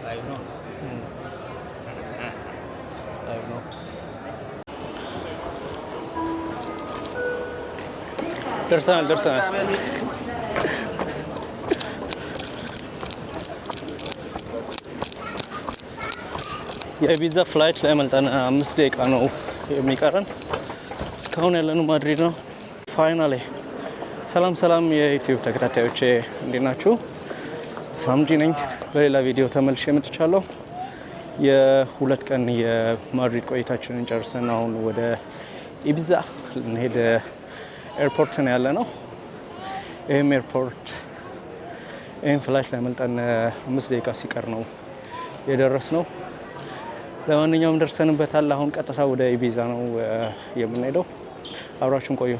Live no. Live no. ደርሰናል የቪዛ ፍላይት ላይ መልጠን 5 ደቂቃ ነው የሚቀረን እስካሁን ያለነው ማድሪድ ነው ፋይናሊ ሰላም የዩቲዩብ ተከታታዮቼ እንዴት ናችሁ ሳምጂ ነኝ በሌላ ቪዲዮ ተመልሼ መጥቻለሁ የሁለት ቀን የማድሪድ ቆይታችንን ጨርሰን አሁን ወደ ኢቢዛ ልንሄድ ኤርፖርት ነው ያለነው ይሄም ኤርፖርት ይሄን ፍላይት ላይ መልጠን 5 ደቂቃ ሲቀር ነው የደረስነው ለማንኛውም ደርሰንበታል አሁን ቀጥታ ወደ ኢቢዛ ነው የምንሄደው አብራችሁን ቆዩ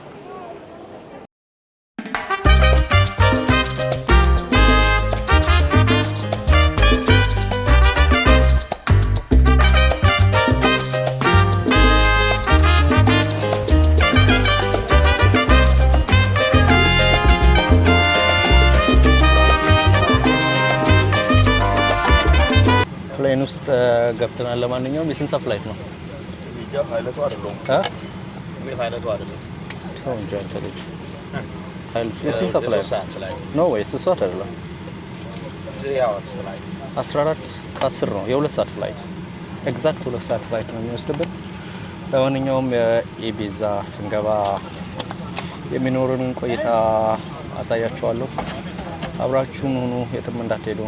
ፕሌን ውስጥ ገብተናል ለማንኛውም የስንት ሰዓት ፍላይት ነው ኃይለቱ አይደለም ተወንጃ ተልጅ የስንት ሰዓት ፍላይት ነው ወይስ ሰዓት አይደለም 14 ከ10 ነው የ2 ሰዓት ፍላይት ኤግዛክት 2 ሰዓት ፍላይት ነው የሚወስድብን ለማንኛውም የኢቢዛ ስንገባ የሚኖርን ቆይታ አሳያችኋለሁ አብራችሁን ሁኑ የትም እንዳትሄዱ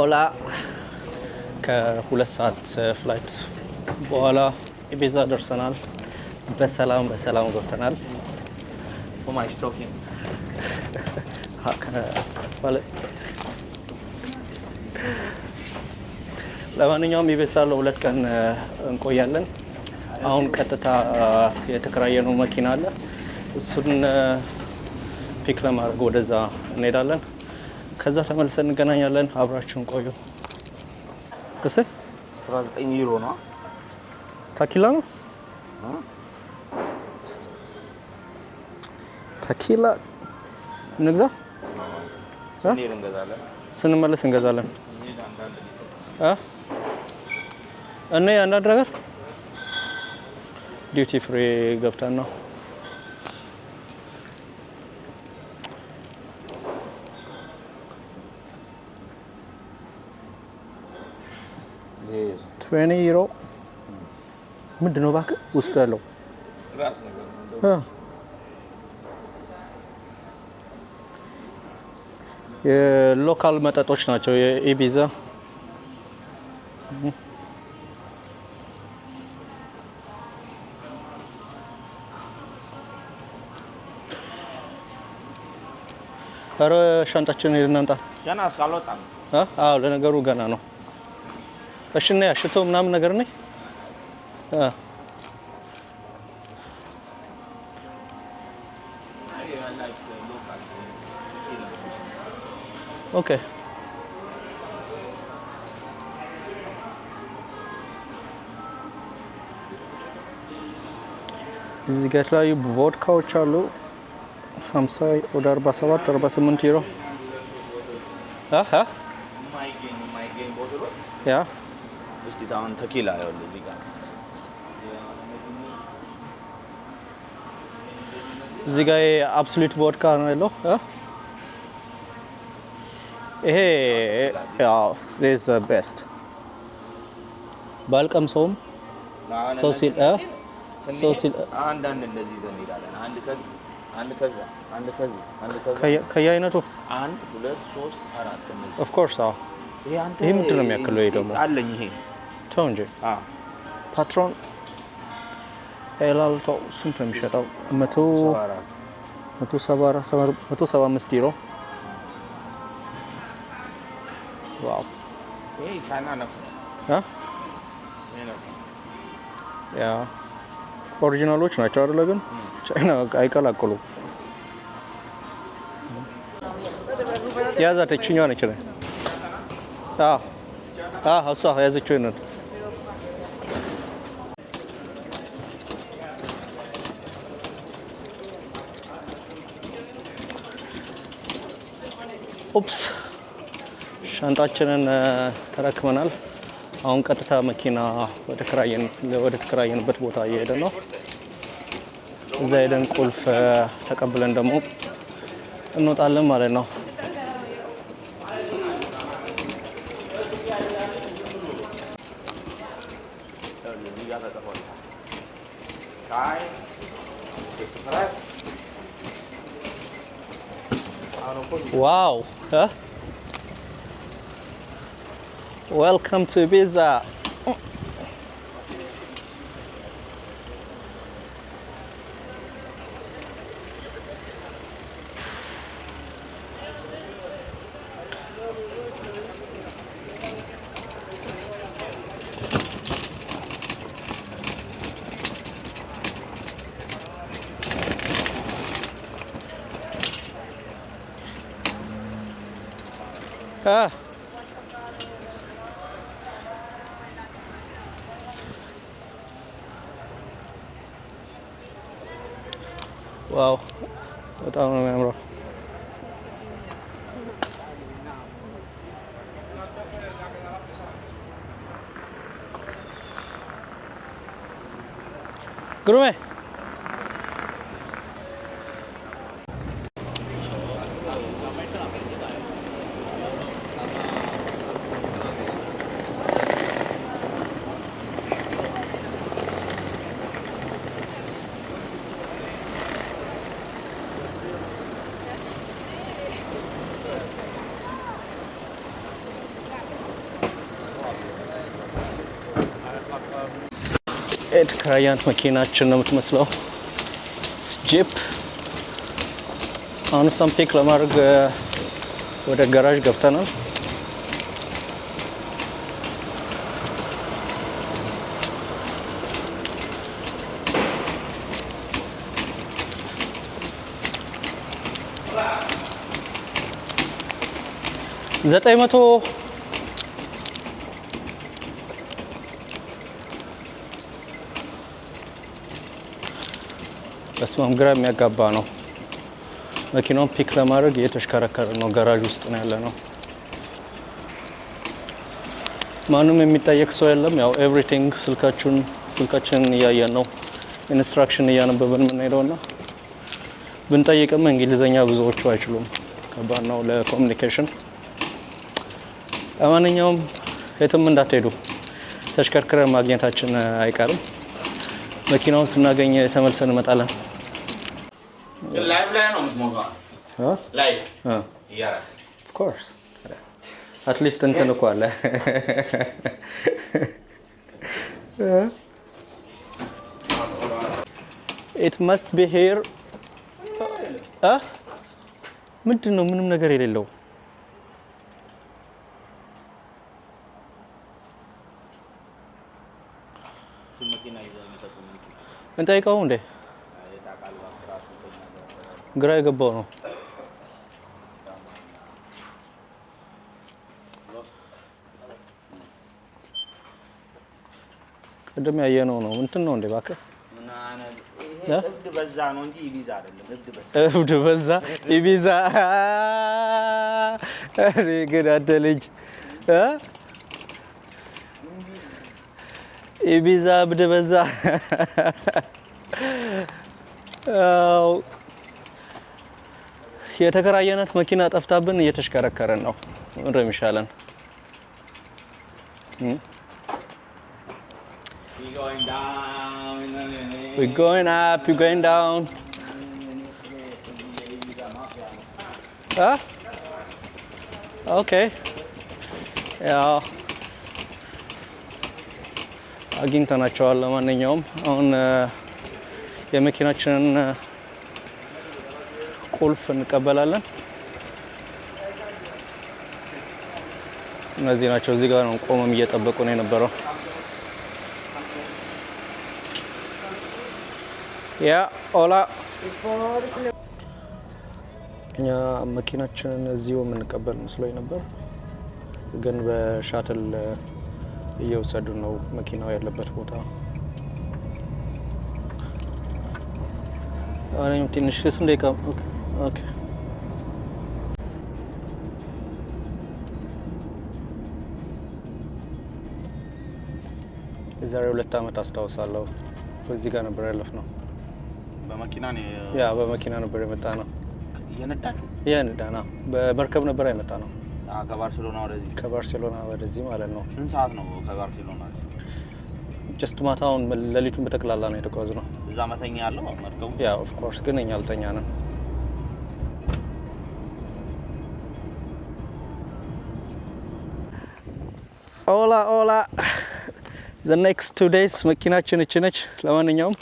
ኦላ ከ2 ሰዓት ፍላይት በኋላ ኢቢዛ ደርሰናል በሰላም ገብተናል ለማንኛውም ኢቢዛ ለ2 ቀን እንቆያለን አሁን ቀጥታ የተከራየነው መኪና አለ እሱን ፒክ ለማድረግ ወደዛ እንሄዳለን ከዛ ተመልሰን እንገናኛለን አብራችሁን ቆዩ ከሰ 19 ዩሮ ነው ታኪላ ነው ተኪላ እንግዛ ስንመለስ እንገዛለን እኔ አንዳንድ ነገር ዲዩቲ ፍሪ ገብተን ነው €20 ምንድነው እባክህ ውስጥ ያለው የሎካል መጠጦች ናቸው የኢቢዛ ኧረ ሻንጣችንን ሄደን እናምጣ ገና እስካልወጣን አዎ ለነገሩ ገና ነው እሺ እና ሽቶ ምናምን ነገር ነኝ ኦኬ እዚህ ጋር ላይ ቮድካዎች አሉ 50 ወደ 47 48 ዩሮ ያ እስቲ ታውን ተኪላ ያለው እዚህ ጋር እዚህ ጋር አብሶሉት ቮድካ ነው ያለው ይሄ ያው this is best ባልቀምሰውም ሶሲል አንዳንድ እንደዚህ ይዘን እንሄዳለን አንድ ከዛ ከየአይነቱ 1 2 3 4 ኦፍ ኮርስ አዎ ይሄ ምንድን ነው የሚያክለው ይሄ ደግሞ አለኝ ይሄ ተው እንጂ ፓትሮን ኤላልቶ ስንት ነው የሚሸጠው 175 ዩሮ ዋው ይሄ ቻይና ነው ያ ኦሪጂናሎች ናቸው አይደል ግን ቻይና አይቀላቅሉም ያዛት እችኛዋ ነች ነው እሷ ያዘችው ነው ኡፕስ ሻንጣችንን ተረክመናል አሁን ቀጥታ መኪና ወደ ተከራየንበት ቦታ እየሄድን ነው እዛ ሄደን ቁልፍ ተቀብለን ደግሞ እንወጣለን ማለት ነው ዋው welcome to Ibiza ዋው በጣም ነው የሚያምረው ግሩሜ የተከራያት መኪናችን ነው የምትመስለው ጂፕ አሁን እሷን ፒክ ለማድረግ ወደ ጋራዥ ገብተናል ዘጠኝ መቶ በስመ አብ ግራ የሚያጋባ ነው መኪናውን ፒክ ለማድረግ እየተሽከረከረ ነው። ጋራጅ ውስጥ ነው ያለ ነው። ማንም የሚጠየቅ ሰው የለም። ያው ኤቭሪቲንግ ስልካችንን እያየን ነው ኢንስትራክሽን እያነበብን የምንሄደውና ብንጠይቅም እንግሊዘኛ ብዙዎቹ አይችሉም። ከባድ ነው ለኮሚኒኬሽን። ለማንኛውም የትም እንዳትሄዱ ተሽከርክረን ማግኘታችን አይቀርም። መኪናውን ስናገኝ ተመልሰን እንመጣለን። ላይቭ ላይ ነው የምትሞላው? ላይቭ እያደረግህ ኦፍ ኮርስ አትሊስት እንትን እኮ አለ። It must be here. ምንድን ነው? ምንም ነገር የሌለው እንጠይቀው እንዴ? ግራ የገባው ነው። ቅድም ያየነው ነው። እንትን ነው እንዴ? እባክህ እብድ በዛ ነው እንጂ ኢቢዛ አይደለም። እብድ በዛ ኢቢዛ። እኔ ግን አንተ ልጅ ኢቢዛ እብድ በዛ። የተከራየናት መኪና ጠፍታብን እየተሽከረከረን ነው። ምንድነው የሚሻለን? We're going up, you're going down. Okay. ያው አግኝተናቸዋል። ለማንኛውም አሁን የመኪናችንን ቁልፍ እንቀበላለን። እነዚህ ናቸው። እዚህ ጋር ነው ቆመም እየጠበቁ ነው የነበረው። ያ ኦላ እኛ መኪናችንን እዚሁ የምንቀበል መስሎኝ ነበር፣ ግን በሻትል እየወሰዱ ነው መኪናው ያለበት ቦታ። አሁን ትንሽ ደቂቃ ኦኬ። የዛሬ 2 ዓመት አስታውሳለሁ። በዚህ ጋር ነበር ያለፍነው። በመኪና ነው? ያ በመኪና ነበር የመጣ ነው። እየነዳችሁ? እየነዳ ነው። በመርከብ ነበር የመጣ ነው። ከባርሴሎና ወደዚህ? ከባርሴሎና ወደዚህ ማለት ነው። ስንት ሰዓት ነው ከባርሴሎና? ጀስት ማታውን ሌሊቱን በጠቅላላ ነው የተጓዝነው። እዛ መተኛ ያለው መርከቡ? ያ ኦፍ ኮርስ፣ ግን እኛ አልተኛንም። ኦላ ኦላ the next 2 days መኪናችን እቺ ነች። ለማንኛውም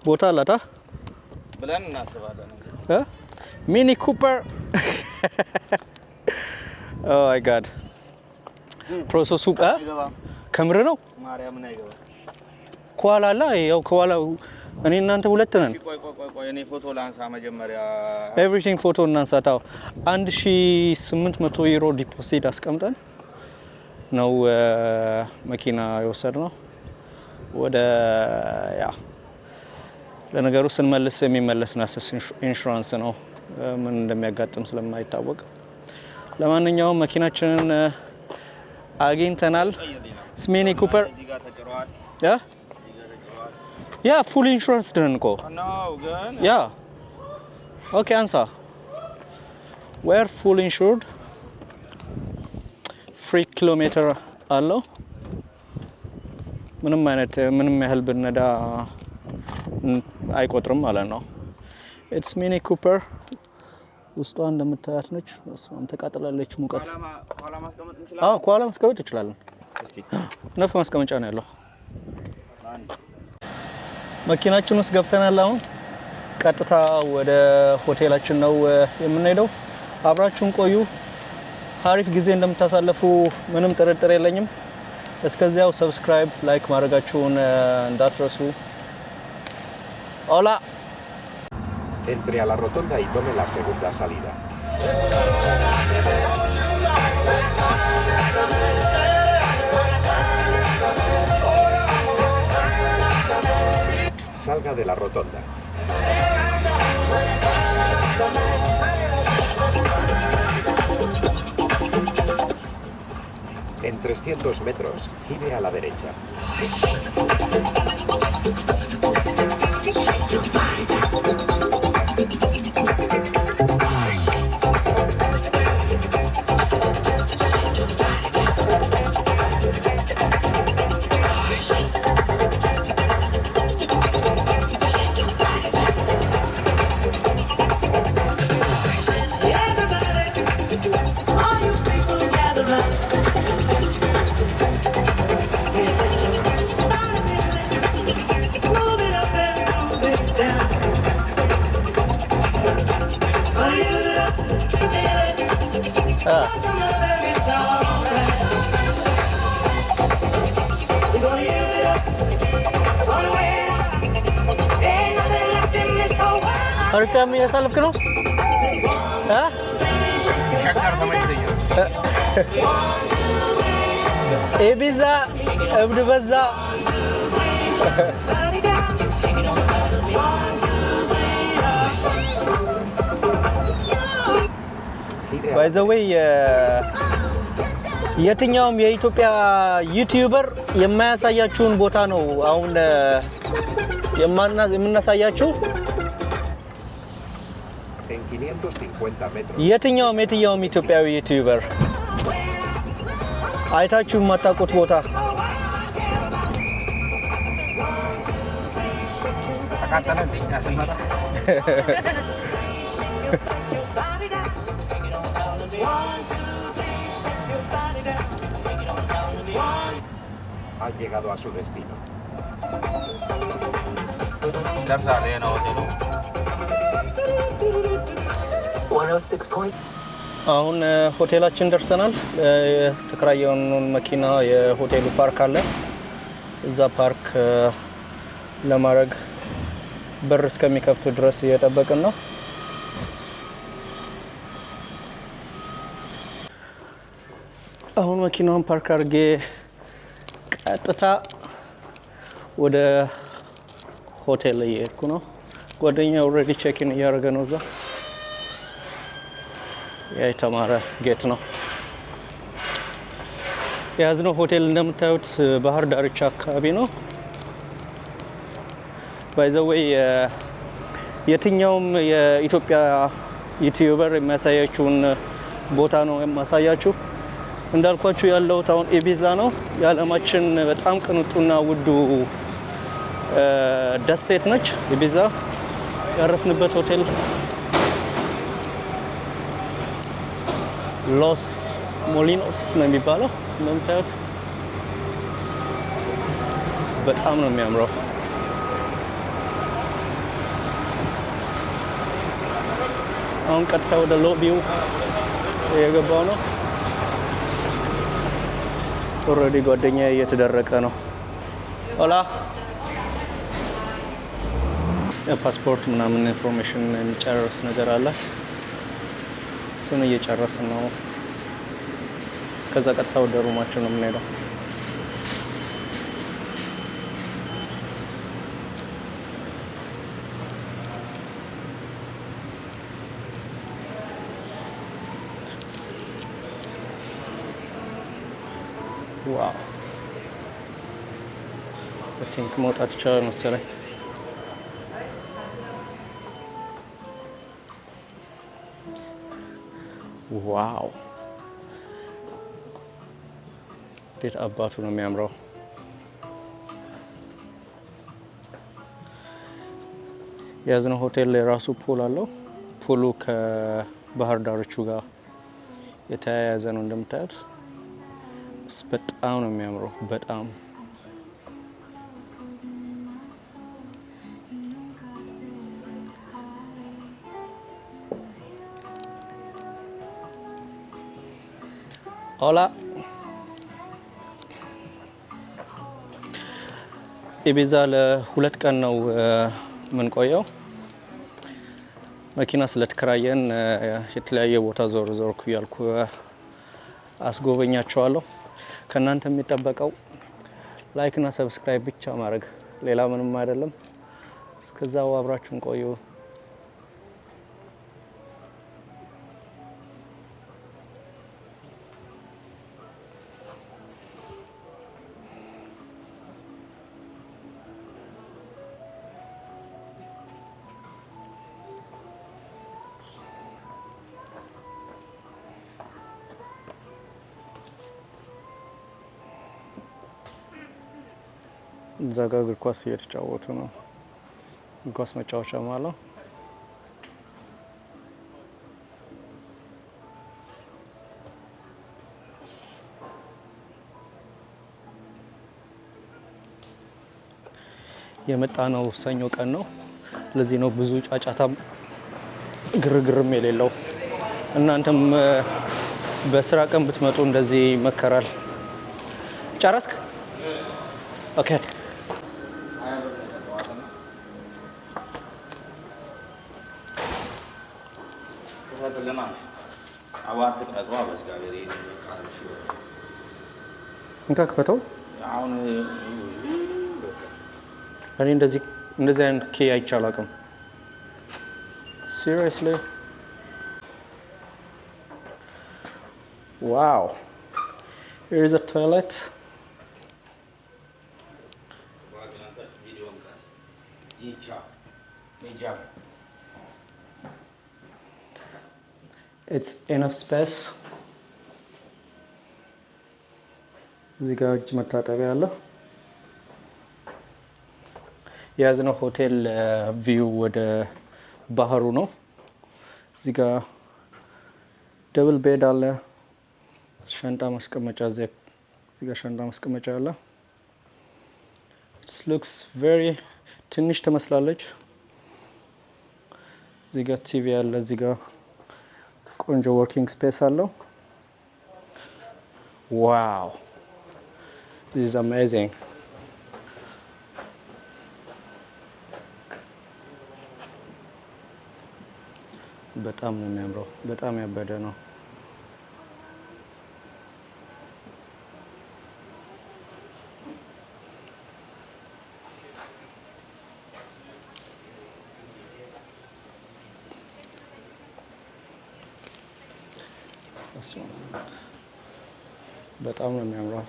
ቦታ አላታ ብለን እናስባለን። ሚኒ ኩፐር ኦ ማይ ጋድ ፕሮሰሱ ከምር ነው። ማርያምን አይገባ ከኋላ አለ። ያው ከኋላ እኔ እናንተ ሁለት ነን። ቆይ እኔ ፎቶ ላንሳ መጀመሪያ። ኤቭሪቲንግ ፎቶ እናንሳታው። 1800 ዩሮ ዲፖዚት አስቀምጠን ነው መኪና የወሰድነው። ወደ ያ ለነገሩ ስንመልስ የሚመለስ ናስስ ኢንሹራንስ ነው፣ ምን እንደሚያጋጥም ስለማይታወቅ። ለማንኛውም መኪናችንን አግኝተናል። ሚኒ ኩፐር ያ ፉል ኢንሹራንስ ድነን እኮ ያ ኦኬ። አንሳ ዌር ፉል ኢንሹርድ ፍሪ ኪሎሜትር አለው። ምንም ያህል ብነዳ አይቆጥርም ማለት ነው። ኢትስ ሚኒ ኩፐር ውስጧ እንደምታያት ነች። እሷም ተቃጥላለች። ሙቀት ከኋላ ማስቀመጥ እንችላለን። ነፍ ማስቀመጫ ነው ያለው። መኪናችን ውስጥ ገብተናል። አሁን ቀጥታ ወደ ሆቴላችን ነው የምንሄደው። አብራችሁን ቆዩ። አሪፍ ጊዜ እንደምታሳልፉ ምንም ጥርጥር የለኝም። እስከዚያው ሰብስክራይብ፣ ላይክ ማድረጋችሁን እንዳትረሱ። ኦላ Entri alla rotonda y tome la segunda salida. salga de la rotonda. En 300 metros, gire a la derecha. Arkam yasalip kano? Ha? Ibiza, Abdu Bazza. By the way, የትኛውም የኢትዮጵያ ዩቲዩበር የማያሳያችሁን ቦታ ነው አሁን የምናሳያችሁ። የትኛውም ኢትዮጵያዊ ዩቲዩበር አይታችሁ የማታውቁት ቦታ Ha llegado a su destino. አሁን ሆቴላችን ደርሰናል። የተከራየውን መኪና የሆቴሉ ፓርክ አለ። እዛ ፓርክ ለማድረግ በር እስከሚከፍቱ ድረስ እየጠበቅን ነው። አሁን መኪናውን ፓርክ አድርጌ ቀጥታ ወደ ሆቴል እየሄድኩ ነው። ጓደኛ ኦልሬዲ ቼክ-ኢን እያደረገ ነው። እዛ የተማረ ጌት ነው የያዝነው። ሆቴል እንደምታዩት ባህር ዳርቻ አካባቢ ነው። ባይ ዘ ዌይ የትኛውም የኢትዮጵያ ዩቲዩበር የሚያሳያችሁን ቦታ ነው የማሳያችሁ። እንዳልኳችሁ ያለው ታውን ኢቢዛ ነው። የዓለማችን በጣም ቅንጡና ውዱ ደሴት ነች ኢቢዛ። ያረፍንበት ሆቴል ሎስ ሞሊኖስ ነው የሚባለው። እንደምታዩት በጣም ነው የሚያምረው። አሁን ቀጥታ ወደ ሎቢው የገባው ነው። ኦልሬዲ ጓደኛዬ እየተደረቀ ነው። ሆላ የፓስፖርት ምናምን ኢንፎርሜሽን የሚጨርስ ነገር አለ። እሱን እየጨረስን ነው። ከዛ ቀጥታ ወደ ሩማችን ነው የምንሄደው። ዋው በቲንክ መውጣት ይቻላል መሰለኝ። ዋው እንዴት አባቱ ነው የሚያምረው። የያዝነው ሆቴል የራሱ ፑል አለው። ፑሉ ከባህር ዳርቹ ጋር የተያያዘ ነው እንደምታዩት። በጣም ነው የሚያምረው። በጣም ሆላ ኢቢዛ ለ2 ቀን ነው የምንቆየው። መኪና ስለተከራየን የተለያየ ቦታ ዞርኩ ያልኩ አስጎበኛቸዋለሁ። ከናንተ የሚጠበቀው ላይክ እና ሰብስክራይብ ብቻ ማድረግ፣ ሌላ ምንም አይደለም። ከዛው አብራችሁን ቆዩ። እዛ ጋ እግር ኳስ እየተጫወቱ ነው። እግር ኳስ መጫወቻ ማለት የመጣ ነው። ሰኞ ቀን ነው። ለዚህ ነው ብዙ ጫጫታም ግርግርም የሌለው። እናንተም በስራ ቀን ብትመጡ እንደዚህ ይመከራል። ጨረስክ? ኦኬ። እንካ ክፈተው። እኔ እንደዚህ አይነት ኬ አይቼ አላውቅም። ሲሪየስሊ ዋው here is a toilet. It's enough space. እዚህ ጋር እጅ መታጠቢያ አለ። የያዝነው ሆቴል ቪው ወደ ባህሩ ነው። እዚህ ጋር ደብል ቤድ አለ። ሻንጣ ማስቀመጫ እዚህ ጋር ሻንጣ ማስቀመጫ አለ። It looks very ትንሽ ትመስላለች። እዚህ ጋር ቲቪ አለ። እዚህ ጋር ቆንጆ ወርኪንግ ስፔስ አለው። ዋው this is amazing. በጣም ነው የሚያምረው። በጣም ያበደ ነው። በጣም ነው የሚያምረው።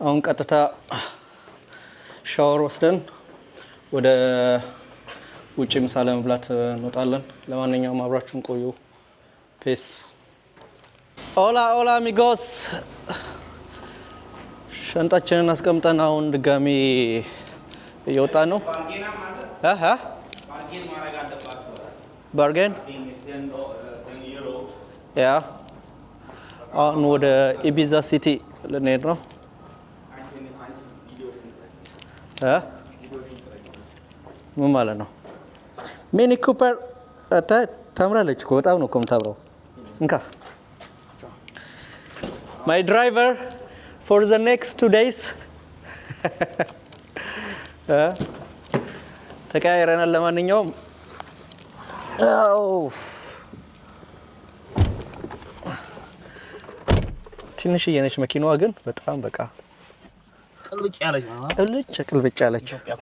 አሁን ቀጥታ ሻወር ወስደን ወደ ውጭ ምሳ ለመብላት እንወጣለን። ለማንኛውም አብራችሁን ቆዩ። ፔስ ኦላ አሚጎስ። ሻንጣችንን አስቀምጠን አሁን ድጋሚ እየወጣ ነው። ባርጌን ያ አሁን ወደ ኢቢዛ ሲቲ ልንሄድ ነው። ምን ማለት ነው? ሚኒ ኩፐር ታምራለች እኮ በጣም ነው እኮ የምታምረው። እንካ ማይ ድራይቨር ፎር ዘ ኔክስት 2 days ተቀያይረናል። ለማንኛውም ትንሽዬ ነች መኪናዋ፣ ግን በጣም በቃ ቅልብጭ ያለች